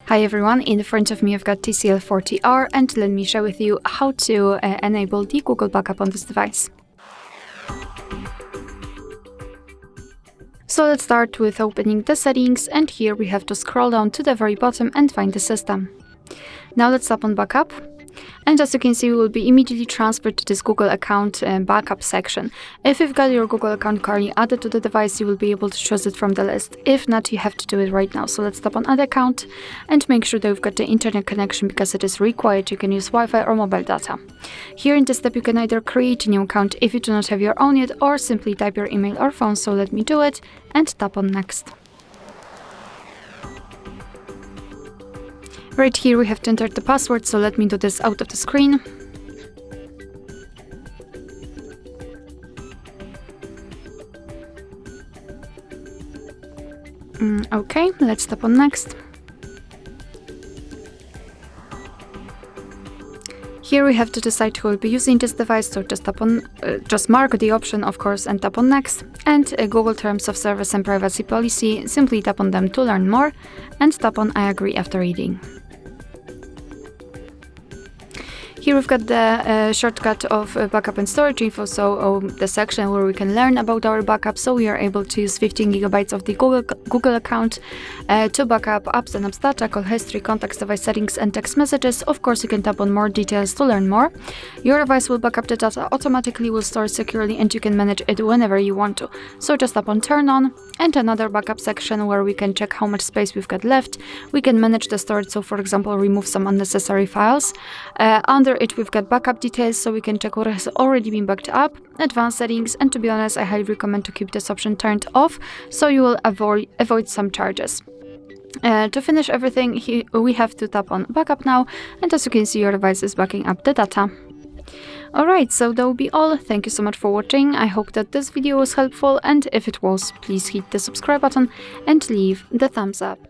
Hi everyone, in front of me I've got TCL 40R and let me share with you how to enable the Google Backup on this device. So let's start with opening the settings, and here we have to scroll down to the very bottom and find the system. Now let's tap on Backup. And as you can see, we will be immediately transferred to this Google account backup section. If you've got your Google account currently added to the device, you will be able to choose it from the list. If not, you have to do it right now. So let's tap on Add Account and make sure that you've got the internet connection because it is required. You can use Wi-Fi or mobile data. Here in this step, you can either create a new account if you do not have your own yet, or simply type your email or phone. So let me do it and tap on Next. Right here we have to enter the password, so let me do this out of the screen. Okay, let's tap on Next. Here we have to decide who will be using this device, so just mark the option, of course, and tap on Next. And Google Terms of Service and Privacy Policy, simply tap on them to learn more, and tap on I agree after reading. Here we've got the shortcut of backup and storage info, so the section where we can learn about our backup. So we are able to use 15 GB of the Google account to backup apps and apps data, call history, contacts, device settings, and text messages. Of course, you can tap on more details to learn more. Your device will backup the data automatically, will store securely, and you can manage it whenever you want to. So just tap on Turn On, and another backup section where we can check how much space we've got left. We can manage the storage, so for example, remove some unnecessary files. Under it we've got backup details, so we can check what has already been backed up, advanced settings, and to be honest, I highly recommend to keep this option turned off, so you will avoid some charges. To finish everything, we have to tap on Backup now, and as you can see, your device is backing up the data. Alright, so that will be all. Thank you so much for watching. I hope that this video was helpful, and if it was, please hit the subscribe button and leave the thumbs up.